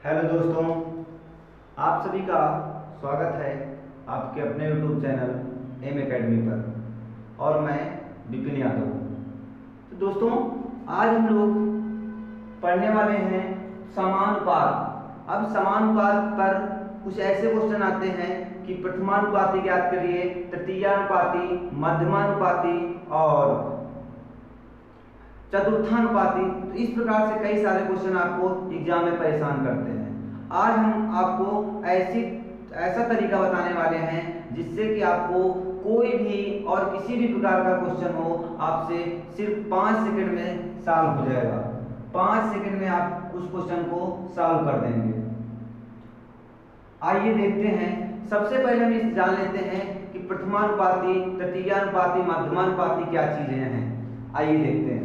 Hello दोस्तों, आप सभी का स्वागत है आपके अपने यूट्यूब चैनल एम एकेडमी पर। और मैं विपिन यादव। तो दोस्तों, आज हम लोग पढ़ने वाले हैं समानुपात। अब समानुपात पर कुछ ऐसे क्वेश्चन आते हैं कि प्रथमानुपाती ज्ञात करिए, तृतीयानुपाती, मध्यमानुपाती और चतुर्थानुपाती। तो इस प्रकार से कई सारे क्वेश्चन आपको एग्जाम में परेशान करते हैं। आज हम आपको ऐसा तरीका बताने वाले हैं जिससे कि आपको कोई भी और किसी भी प्रकार का क्वेश्चन हो, आपसे सिर्फ 5 सेकंड में सॉल्व हो जाएगा। 5 सेकंड में आप उस क्वेश्चन को सॉल्व कर देंगे। आइए देखते हैं। सबसे पहले हम इस जान लेते हैं कि प्रथमानुपाती, तृतीयानुपाती, मध्यमानुपाती क्या चीजें हैं। आइए देखते हैं।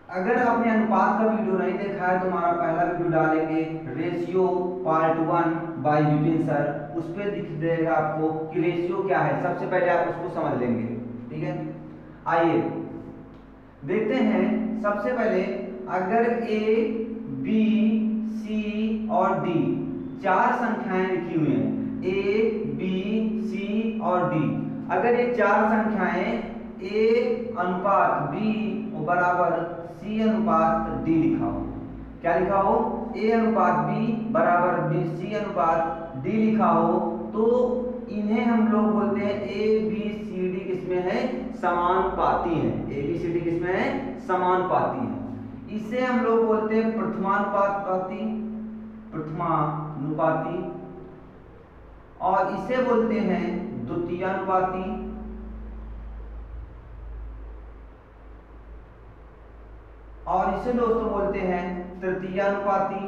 अगर आपने अनुपात का वीडियो नहीं देखा है तो हमारा पहला वीडियो डालेंगे, ratio part 1 by Vipin sir. उस पर दिख देगा आपको कि रेशियो क्या है। सबसे पहले आप उसको समझ लेंगे, ठीक है। आइए देखते हैं। सबसे पहले अगर ए, बी, सी और डी 4 संख्याएं लिखी हुई हैं, ए, बी, सी और डी। अगर ये 4 संख्याएं ए अनुपात बी बराबर सी अनुपात डी लिखा हो, क्या लिखा हो, ए अनुपात बी बराबर बी सी अनुपात डी लिखा हो, तो इन्हें हम लोग बोलते हैं ए बी सी डी किसमें है, समानुपाती है। ए बी सी डी किसमें है, समानुपाती है। इसे हम लोग बोलते हैं प्रथमानुपाती, प्रथमानुपाती, और इसे बोलते हैं द्वितीयानुपाती, और इसे दोस्तों बोलते हैं तृतीयानुपाती,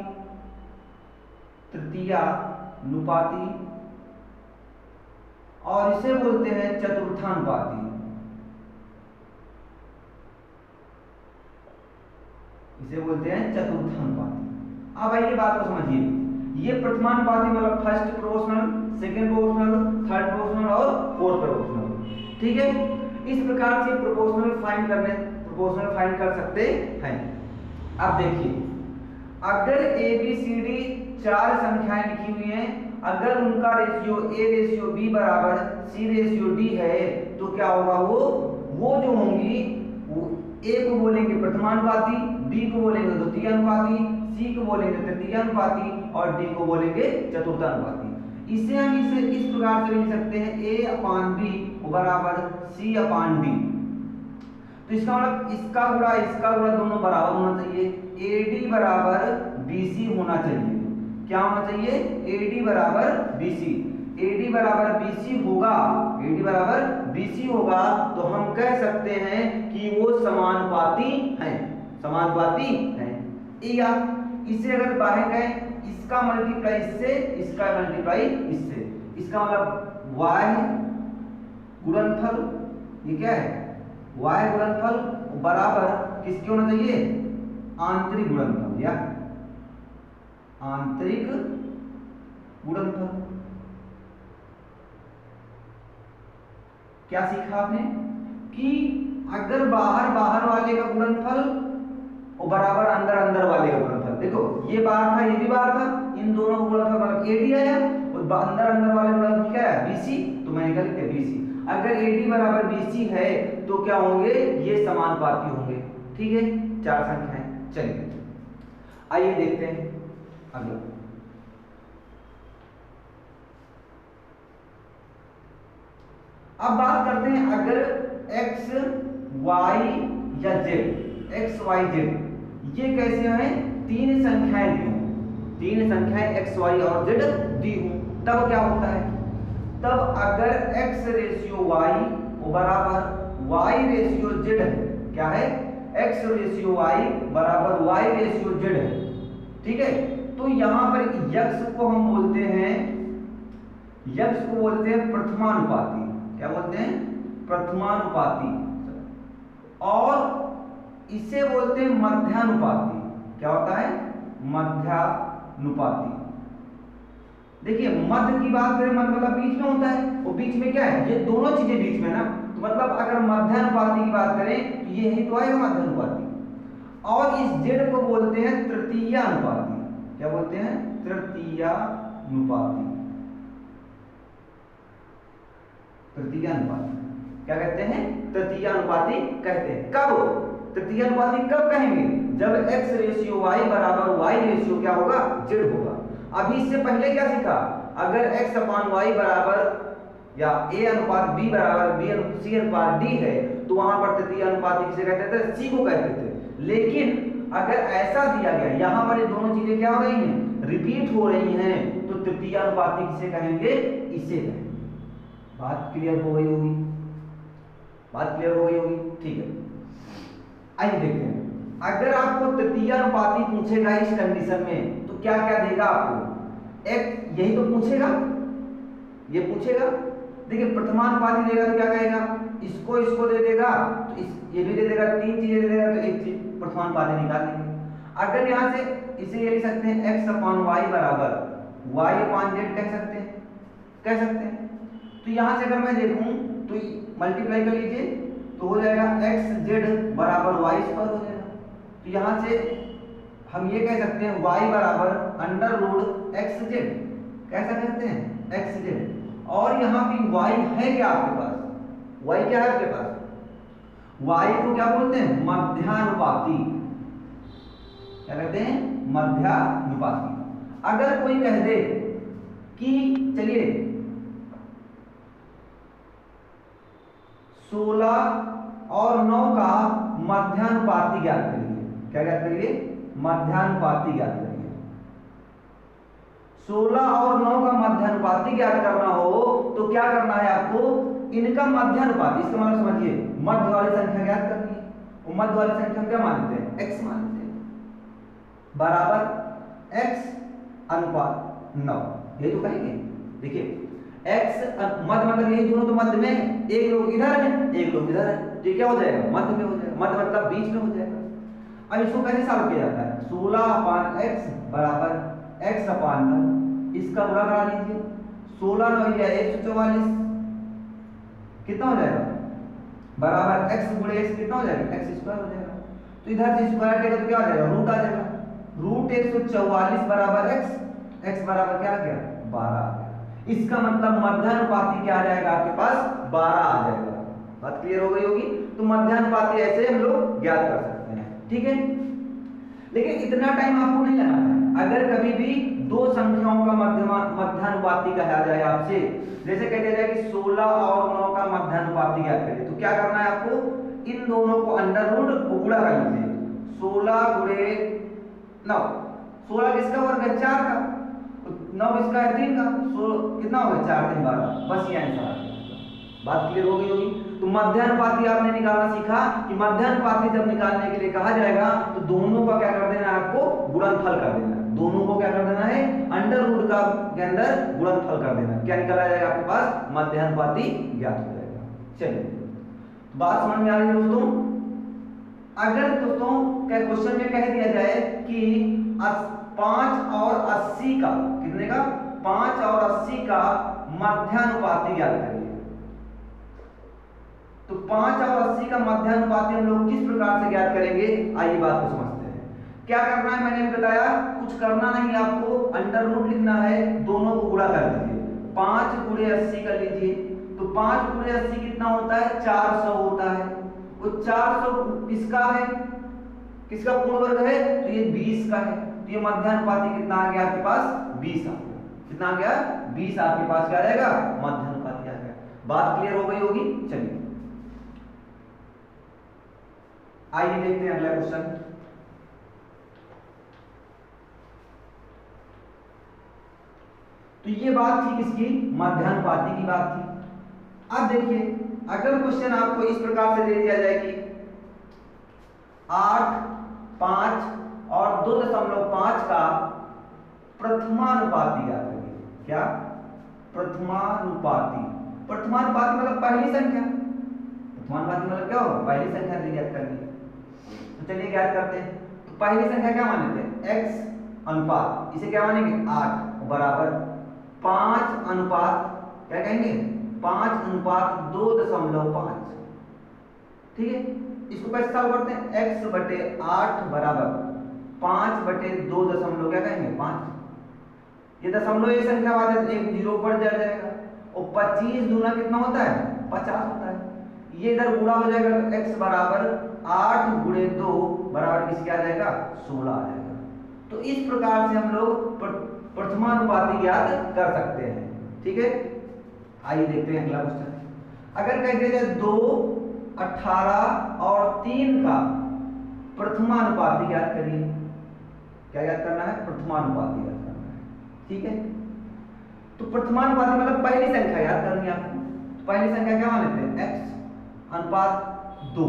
तृतीयानुपाती, और इसे बोलते हैं चतुर्थानुपाती। इसे बोलते हैं चतुर्थानुपाती। अब आइए बात को समझिए। ये प्रथमानुपाती मतलब first proportional, second proportional, third proportional और फोर्थ प्रोपोर्शनल, ठीक है। इस प्रकार से प्रोपोर्शनल फाइंड कर सकते हैं। अब देखिए, अगर ए बी सी डी 4 संख्याएं लिखी हुई हैं, अगर उनका रेशियो ए रेशियो बी बराबर सी रेशियो डी है, तो क्या होगा, वो जो होंगी, वो ए को बोलेंगे प्रथमानुपाती, बी को बोलेंगे द्वितीयानुपाती, सी को बोलेंगे तृतीयानुपाती और डी को बोलेंगे चतुर्थानुपाती। इसे हम इस प्रकार से लिख सकते हैं, ए अपान बी बराबर सी अपान डी। तो इसका मतलब इसका गुणा दोनों बराबर होना चाहिए। AD बराबर BC होना चाहिए। क्या होना चाहिए, AD बराबर BC। AD बराबर BC होगा, AD बराबर BC होगा, तो हम कह सकते हैं कि वो समानुपाती हैं, समानुपाती हैं। या इसे अगर बाहर गए, इसका मल्टीप्लाई इससे, इसका मल्टीप्लाई इससे, इसका मतलब y गुणनफल, ये क्या है, y गुणनफल बराबर किसके होना चाहिए, आंतरिक गुणनफल या आंतरिक गुणनफल। क्या सीखा आपने कि अगर बाहर वाले का गुणनफल और बराबर अंदर वाले का गुणनफल। देखो ये बाहर था, ये भी बाहर था, इन दोनों का गुणनफल मतलब AD आया, और अंदर वाले गुणनफल क्या है, BC। तो मैंने कहा लिखते BC। अगर AD बराबर BC है तो क्या होंगे, ये समानुपाती होंगे, ठीक है। 4 संख्याएं। चलिए आइए देखते हैं अगला। अब बात करते हैं, अगर x y या z, x y z ये कैसे हैं, 3 संख्याएं दी हों, 3 संख्याएं x y और z दी हों, तब क्या होता है, तब अगर x रेशियो y बराबर y रेशियो z है, क्या है, x रेशियो y बराबर y रेशियो z है, ठीक है। तो यहां पर x को हम बोलते हैं, x को बोलते हैं प्रथमानुपाती। क्या बोलते हैं, प्रथमानुपाती, और इसे बोलते हैं मध्यानुपाती। क्या होता है, मध्यानुपाती। देखिए मध्य की बात करें, मध्य मतलब बीच में होता है, और बीच में क्या है, ये दोनों चीजें बीच में ना, तो मतलब अगर मध्यानुपाती की बात करें तो ये ही तो आएगा मध्यानुपाती। और और इस जेड को बोलते हैं तृतीयानुपाती। क्या बोलते हैं? तृतीयानुपाती। तृतीयानुपाती क्या कहते हैं? तृतीयानुपाती कहते हैं। कब तृतीयानुपाती कब कहेंगे? जब x रेशियो y बराबर y रेशियो क्या होगा? z होगा। अभी इससे पहले क्या सीखा? अगर x अपान y बराबर या a अनुपात b बराबर b c अनुपात d है तो वहां पर तृतीयानुपाती किसे कहते थे? c को कहते थे। लेकिन अगर ऐसा दिया गया, यहां पर ये दोनों चीजें क्या हो रही हैं? रिपीट हो रही हैं, तो तृतीयानुपाती किसे कहेंगे? इसे कहेंगे। बात क्लियर हो गई होगी? बात क्लियर हो गई होगी? ठीक है, आइए देखते हैं। अगर आपको तृतीयानुपाती पूछेगा इस कंडीशन में तो क्या क्या देगा आपको? एक यही तो पूछेगा, ये पूछेगा। देखिए प्रथमानुपाती देगा तो क्या कहेगा? इसको दे देगा तो ये भी दे देगा, तीन चीजें दे देगा तो एक चीज प्रथमानुपाती निकाल लेंगे। अगर यहां से इसे ये लिख सकते हैं x अपान y बराबर y अपान z कह सकते हैं। तो यहां से अगर मैं देखूं तो मल्टीप्लाई कर लीजिए तो हो जाएगा x z बराबर y स्क्वायर हो जाएगा। तो यहां से हम ये कह सकते हैं y बराबर अंडर रूट एक्स जेड, कैसा कहते हैं? X Z. और यहाँ भी y है क्या आपके पास? y क्या है आपके पास? y को क्या बोलते हैं? मध्यानुपाती। क्या कहते हैं? मध्यानुपाती। अगर कोई कह दे कि चलिए 16 और 9 का मध्यानुपाती ज्ञात करिए। क्या ज्ञात करिए? मध्यानुपाती ज्ञात करिए। 16 और 9 का मध्यानुपाती ज्ञात करना हो तो क्या करना है आपको? इनका मध्यानुपाती, इसका मतलब समझिए, मध्य वाली संख्या ज्ञात करनी है। और मध्य वाली संख्या हम क्या मानते हैं? x मानते हैं, बराबर x अनुपात 9। ये तो कहेंगे। देखिए x मध्य मतलब ये दोनों तो मध्य में है, एक लोग इधर है एक लोग इधर है, तो क्या हो जाएगा? मध्य में हो जाएगा। मध्य मतलब बीच में हो जाएगा। अब इसको कैसे सॉल्व किया जाता है? 16 अपान x बराबर x अपान 9, इसका गुणा करा लीजिए। 16 9 या 144, कितना हो जाएगा? बराबर x गुणे x कितना हो जाएगा? x स्क्वायर हो जाएगा। तो इधर से स्क्वायर हटेगा तो क्या आ जाएगा? रूट आ जाएगा। रूट 144 बराबर x बराबर क्या आ गया? 12 आ गया। इसका मतलब मध्यानुपाती क्या आ जाएगा आपके पास? 12 आ जाएगा। बात क्लियर हो गई होगी? तो मध्यानुपाती ऐसे हम लोग ज्ञात कर सकते हैं। ठीक है, लेकिन इतना टाइम आपको नहीं लगाना है। अगर कभी भी दो संख्याओं का मध्यानुपाती कहा जाए आपसे, जैसे कह दिया जाए कि 16 और 9 का मध्यानुपाती ज्ञात करिए, तो क्या करना है आपको? इन दोनों को अंडर रूट गुणा कर लीजिए। 16 गुणे 9, 16 किसका वर्ग है? 4 का, 9 किसका है? 3 का। 16 कितना हो गया? 4 3 12। बस ये आंसर आ गया। बात क्लियर हो गई होगी? तो मध्यानुपाती आपने निकालना सीखा कि मध्यानुपाती जब निकालने के लिए कहा जाएगा तो दोनों का क्या कर देना है? आपको गुणनफल कर देना है। दोनों को क्या कर देना है? अंडर रूट का के अंदर गुणनफल कर देना। क्या निकला जाएगा आपके पास? मध्यानुपाती ज्ञात हो जाएगा। चलिए, बात समझ में आ रही है दोस्तों? अगर दोस्तों क्वेश्चन में कह दिया जाए कि 5 और 80 का, कितने का? 5 और 80 का मध्यानुपाती ज्ञात करिए, तो 5 और 80 का मध्यानुपाती हम लोग किस प्रकार से ज्ञात करेंगे? आइए बात को समझते हैं। क्या करना है? मैंने बताया कुछ करना नहीं, आपको अंडर रूट लिखना है, दोनों को गुणा कर दीजिए। 5 गुणे 80 कर लीजिए, तो 5 गुणे 80 कितना होता है? 400 होता है। वो 400 किसका है? किसका पूर्ण वर्ग है? तो ये 20 का है। तो ये मध्यानुपाती कितना आ गया आपके पास? 20 आ गया। कितना आ गया? 20 आपके पास क्या आ जाएगा? मध्यानुपाती आ गया। बात क्लियर हो गई होगी? चलिए आइए देखते हैं अगला क्वेश्चन। तो ये बात थी किसकी? मध्यानुपाती की बात थी। अब देखिए, अगर क्वेश्चन आपको इस प्रकार से दे दिया जाए कि 8, 5 और 2.5 का प्रथमानुपाती ज्ञात करिए। क्या? प्रथमानुपाती। प्रथमानुपाती मतलब पहली संख्या। प्रथमानुपाती मतलब क्या होगा? पहली संख्या ज्ञात करनी है। तो चलिए ज्ञात करते हैं। तो पहली संख्या क्या मानते हैं? x अनुपात, इसे क्या मानेंगे? 8 बराबर 5 अनुपात क्या कहेंगे? 5 अनुपात 2.5। ठीक है, इसको कैसे सॉल्व करते हैं, x बटे 8 बराबर 5 बटे 2 दशमलव क्या कहेंगे 5। ये दशमलव एक संख्या बाद एक जीरो पर जड़ जाएगा और 25 दूना कितना होता है 50 होता है। ये इधर गुणा हो जाएगा तो x बराबर 8 गुणे 2 बराबर किसके आ जाएगा 16 आ जाएगा। तो इस प्रकार से हम लोग प्रथमानुपाती ज्ञात कर सकते हैं। ठीक है, आइए देखते हैं अगला क्वेश्चन। अगर कह दिया जाए 2, 18 और 3 का प्रथमानुपाती ज्ञात करिए। क्या ज्ञात करना है, प्रथमानुपाती ज्ञात करना है। ठीक है, तो प्रथमानुपाती मतलब पहली संख्या याद करनी है आपको। तो पहली संख्या क्या मान लेते हैं x अनुपात 2,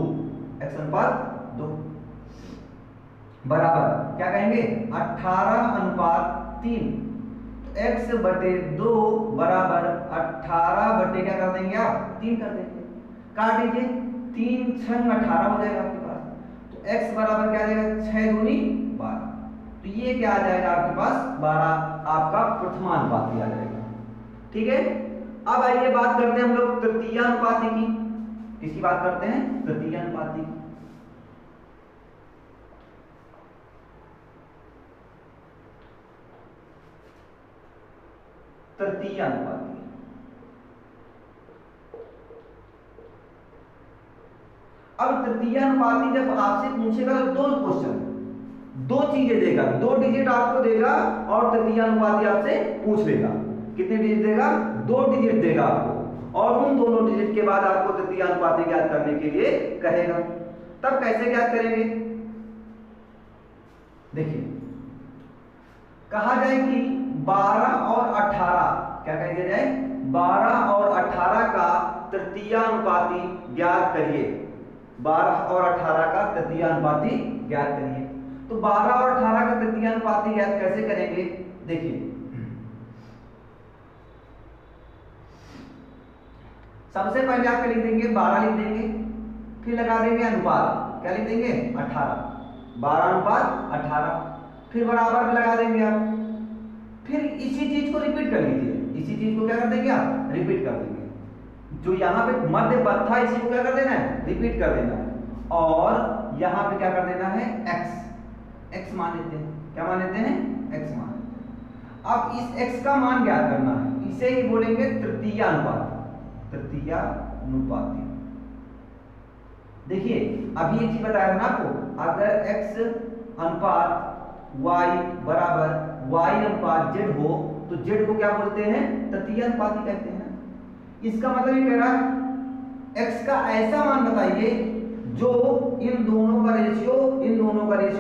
x अनुपात 2 बराबर क्या कहेंगे 18 अनुपात 3। तो x बटे 2 बराबर 18 बटे क्या कर देंगे आप 3 कर देंगे। काट दीजिए, 3 छंग 18 हो जाएगा आपके पास। तो x बराबर क्या आ जाएगा 6 दूनी 12। तो ये क्या आ जाएगा आपके पास 12 आपका प्रथमानुपाती आ जाएगा। ठीक है, अब आइए बात करते हैं हम लोग तृतीयानुपाती की। किसकी बात करते हैं, तृतीयानुपाती की। तृतीयानुपाती अब तृतीयानुपाती जब आपसे पूछेगा तो दो क्वेश्चन, दो चीजें देगा, 2 डिजिट आपको देगा और तृतीयानुपाती आपसे पूछ लेगा। कितने डिजिट देगा, 2 डिजिट देगा आपको और उन दोनों डिजिट के बाद आपको तृतीयानुपाती ज्ञात करने के लिए कहेगा। तब कैसे ज्ञात करेंगे, देखिए कहा जाए कि 12 और 18 क्या कह दिया जाए 12 और 18 का तृतीयानुपाती ज्ञात करिए। 12 और 18 का तृतीयानुपाती ज्ञात करिए। तो 12 और 18 का तृतीयानुपाती ज्ञात कैसे करेंगे, देखिए सबसे पहले आप लिख देंगे 12 लिख देंगे, फिर लगा देंगे अनुपात, क्या लिख देंगे 18, 12 अनुपात 18, फिर बराबर में लगा देंगे आप। फिर इसी चीज को रिपीट कर लीजिए, इसी चीज को क्या कर देंगे आप रिपीट कर देंगे। जो यहाँ पे मध्य पद था इसी को क्या कर देना है रिपीट कर देना है और यहाँ पे क्या कर देना है x मान लेते हैं। क्या मान लेते हैं x मान लेते हैं। अब इस x का मान ज्ञात करना है, इसे ही बोलेंगे तृतीयानुपाती। तृतीयानुपाती देखिए अभी एक चीज बताया था ना आपको, अगर x अनुपात y बराबर y अनुपात z हो तो z को क्या बोलते हैं तृतीयानुपाती कहते हैं। इसका मतलब ये कह रहा है x का ऐसा मान बताइए जो इन दोनों का रेशियो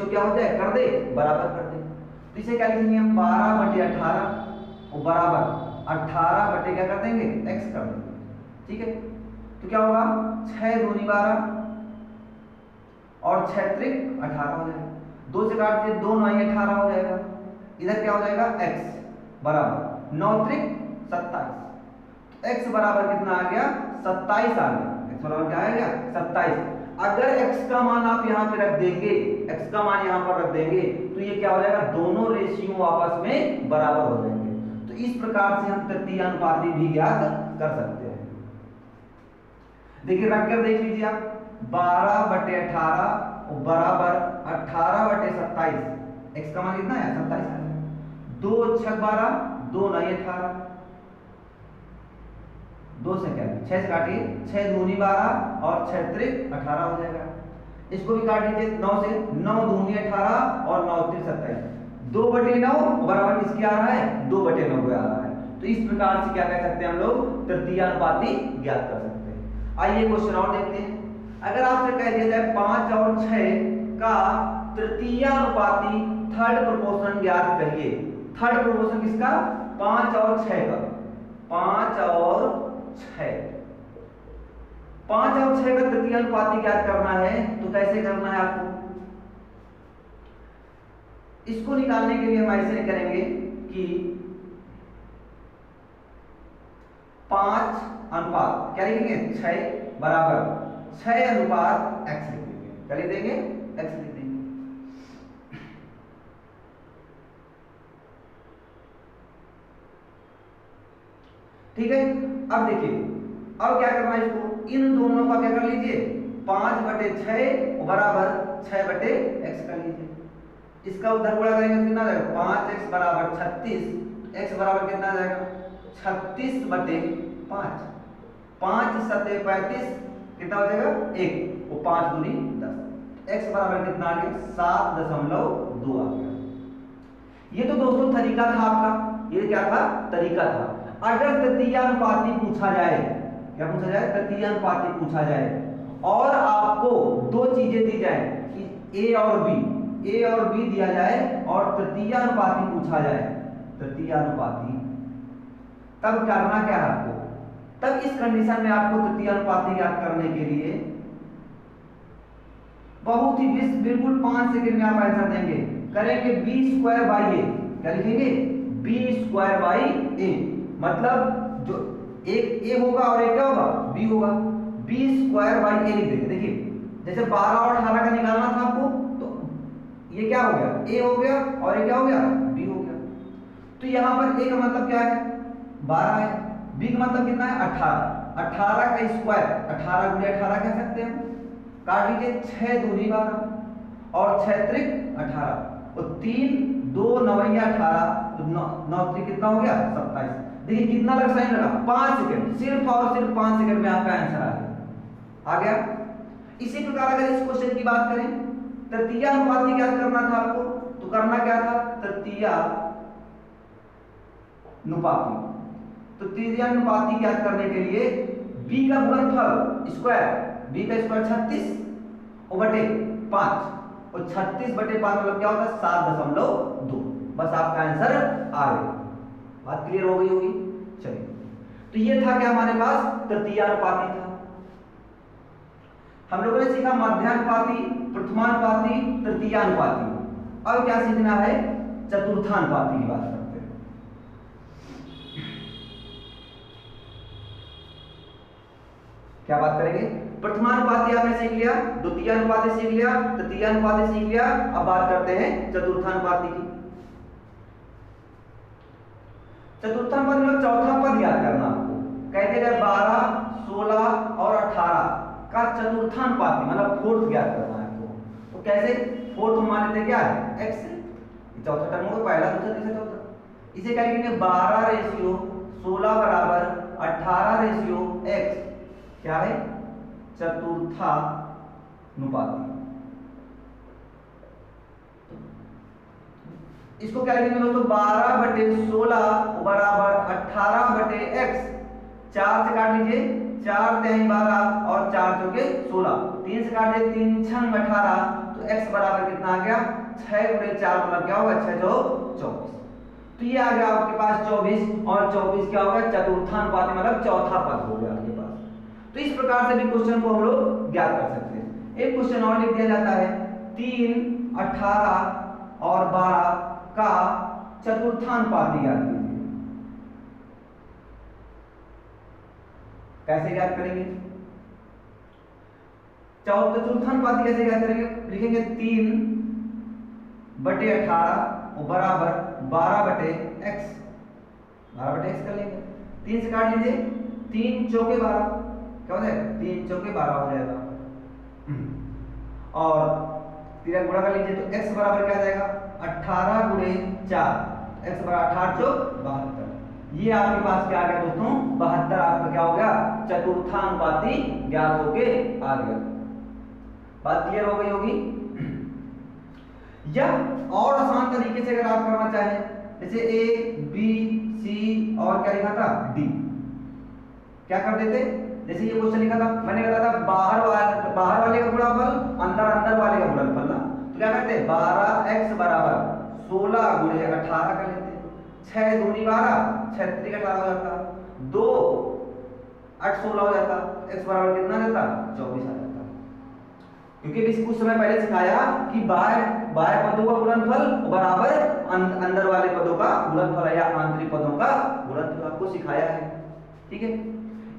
क्या हो जाए कर दे बराबर कर दे। तो इसे क्या लिखेंगे हम 12 बटे 18 और बराबर 18 बटे क्या कर देंगे x कर देंगे। ठीक है, तो क्या होगा 6 दूनी 12 और 6 त्रिक 18 हो जाएगा। 2 से काट दिए 2 9 18 हो जाएगा। इधर क्या हो जाएगा x बराबर 9 त्रिक 27। तो x बराबर कितना आ गया 27 आ गया। x बराबर क्या आ गया 27। अगर x का मान आप यहाँ पे रख देंगे, x का मान यहाँ पर रख देंगे तो ये क्या हो जाएगा दोनों रेशियो आपस में बराबर हो जाएंगे। तो इस प्रकार से हम तृतीयानुपाती भी ज्ञात कर सकते हैं। देखिए रख कर देख लीजिए आप 12 बटे 18 और बराबर 18 बटे 27। x का मान कितना है 27 है। 2 6 12 2 9 18 2 से क्या 6 से काटिए 6 दूनी 12 और 6 त्रिक 18 हो जाएगा। इसको भी काट लीजिए 9 से 9 दूनी 18 और 9 त्रिक 27। 2 बटे 9 बराबर किसके आ रहा है 2 बटे 9 आ रहा है। तो इस प्रकार से क्या कह सकते हैं हम लोग तृतीयानुपाती ज्ञात कर सकते हैं। आइए क्वेश्चन और देखते हैं। अगर आपसे कह दिया जाए 5 और 6 का तृतीयानुपाती थर्ड प्रोपोर्शन ज्ञात करिए। थर्ड प्रोपोर्शन किसका 5 और 6 का। 5 और 6 5 और 6 का तृतीयानुपाती ज्ञात करना है तो कैसे करना है आपको, इसको निकालने के लिए हम ऐसे करेंगे कि 5 अनुपात क्या लिखेंगे 6 बराबर 6 अनुपात x लिख देंगे। क्या लिख देंगे x लिख देंगे। ठीक है, अब देखिए अब क्या करना है इसको इन दोनों का क्या कर लीजिए 5/6 बराबर 6/x कर लीजिए। इसका उधर गुणा करेंगे तो कितना आ जाएगा 5x बराबर 36, x बराबर कितना आ जाएगा 36/5, 5 7 35 कितना हो जाएगा 1, वो 5 दूनी 10, x बराबर कितना आ गया 7.2 आ गया। ये तो दोस्तों तरीका था आपका, ये क्या था तरीका था। अगर तृतीयानुपाती पूछा जाए, क्या पूछा जाए तृतीयानुपाती पूछा जाए और आपको दो चीजें दी जाए कि ए और बी दिया जाए और तृतीयानुपाती पूछा जाए, तृतीयानुपाती, तब करना क्या है आपको, तब इस कंडीशन में आपको तृतीयानुपाती ज्ञात करने के लिए बहुत ही बिल्कुल 5 सेकंड में आप आंसर देंगे। करेंगे b² a, क्या लिखेंगे b² a, मतलब जो एक a होगा और एक क्या होगा b होगा, b² a लिख देंगे। देखिए जैसे 12 और 18 का निकालना था आपको, तो ये क्या हो गया a हो गया और ये क्या हो गया b हो गया। तो यहाँ पर a का मतलब क्या है 12 है, b का मतलब कितना है 18, 18 का स्क्वायर 18 गुणे 18 कह सकते हैं, काट लीजिए 6 दूनी 12 और 6 त्रिक 18, और 3 2 9 18, तो 9 त्रिक कितना हो गया 27। देखिए कितना टाइम लगा 5 सेकंड, सिर्फ और सिर्फ 5 सेकंड में आपका आंसर आ गया। इसी प्रकार अगर इस क्वेश्चन की बात करें, तृतीयानुपाती ज्ञात करना था आपको, तो करना क्या था तृतीयानुपाती, तो तृतीयानुपाती ज्ञात करने के लिए b का गुणनफल स्क्वायर, b का स्क्वायर 36 और बटे 5, और 36/5 मतलब क्या होता है 7.2, बस आपका आंसर आ गया। बात क्लियर हो गई होगी। चलिए, तो ये था क्या हमारे पास तृतीयानुपाती था। हम लोगों ने सीखा मध्यानुपाती, प्रथमानुपाती, तृतीयानुपाती। अब क्या सीखना है चतुर्थानुपाती की बात करते हैं। क्या बात करेंगे, प्रथमानुपाती आपने सीख लिया, द्वितीयानुपाती सीख लिया, तृतीयानुपाती सीख लिया, अब बात करते हैं चतुर्थानुपाती की। चतुर्थानुपाती मतलब चौथा पद याद करना आपको, कहते हैं 12 16 और 18 का चतुर्थानुपाती मतलब फोर्थ ज्ञात करना है आपको। तो कैसे, फोर्थ मान लेते क्या है x, चौथा टर्म होगा पहला दूसरा तीसरा चौथा, इसे क्या लिखेंगे 12:16 बराबर 18:x, क्या है चतुर्थानुपाती। इसको क्या लिखेंगे दोस्तों 12/16 बराबर 18/x, 4 से काट लीजिए 4 3 12 और 4 चौके 16, 3 से काट लीजिए 3 6 18, तो x बराबर कितना आ गया 6 गुणे 4 मतलब क्या होगा 6 2 24, तो ये आ गया आपके पास 24, और 24 क्या होगा चतुर्थानुपाती मतलब चौथा पद हो गया आपके पास। तो इस प्रकार से भी क्वेश्चन को हम लोग ज्ञात कर सकते हैं। एक क्वेश्चन और लिख दिया जाता है 3 18 और 12 का चतुर्थानुपाती ज्ञात कीजिए। कैसे ज्ञात करेंगे, चतुर्थानुपाती कैसे ज्ञात करेंगे, लिखेंगे 3/18 बराबर 12/x, 12/x कर लेंगे, 3 से काट लीजिए 3 चौके 12, क्या हो जाएगा 3 चौके 12 हो जाएगा, और 3 गुणा कर लीजिए तो x बराबर क्या आ जाएगा 18 गुणे 4, x बराबर 18 चौक 72, ये आपके पास क्या आ गया दोस्तों 72, आपका क्या हो गया चतुर्थानुपाती ज्ञात होके आ गया। बात क्लियर हो गई होगी। या और आसान तरीके से अगर आप करना चाहें, जैसे a b c और क्या लिखा था d, क्या कर देते, जैसे ये क्वेश्चन लिखा था मैंने कहा था बाहर वाले का गुणनफल अंदर वाले का गुणनफल ना, तो क्या करते 12x बराबर 16 गुणे 18 कर लेते, 6 दूनी 12 6 त्रिक 18 हो जाता, 2 8 16 हो जाता, x बराबर कितना रहता 24 आ जाता। क्योंकि कुछ समय पहले सिखाया कि बाह्य पदों का गुणनफल बराबर अंदर वाले पदों का गुणनफल या आंतरिक पदों का गुणनफल आपको सिखाया है, ठीक है।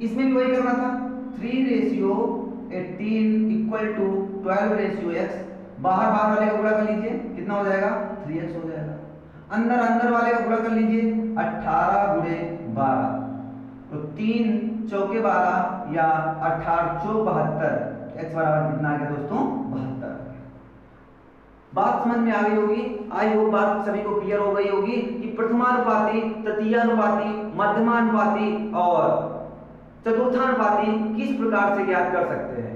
इसमें भी वही करना था 3:18 इक्वल टू 12:x, बाहर वाले का गुणा कर लीजिए कितना हो जाएगा 3x हो जाएगा, अंदर वाले का गुणा कर लीजिए 18 गुणे 12, तो 3 चौके 12 या 18 चौक 72, x बराबर कितना आ गया दोस्तों 72। बात समझ में आ गई होगी, आई होप बात सभी को क्लियर हो गई होगी कि प्रथमानुपाती, तृतीयानुपाती, मध्यमानुपाती और चतुर्थानुपाती किस प्रकार से ज्ञात कर सकते हैं।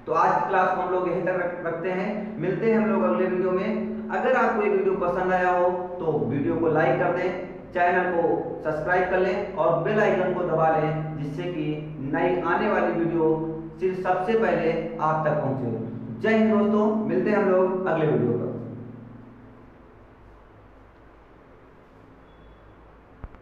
तो आज की क्लास को हम लोग यहीं तक रखते हैं, मिलते हैं हम लोग अगले वीडियो में। अगर आपको ये वीडियो पसंद आया हो तो वीडियो को लाइक कर दें, चैनल को सब्सक्राइब कर लें और बेल आइकन को दबा लें, जिससे कि नई आने वाली वीडियो सिर्फ सबसे पहले आप तक पहुंचे। जय हिंद दोस्तों, मिलते हैं हम लोग अगले वीडियो पर।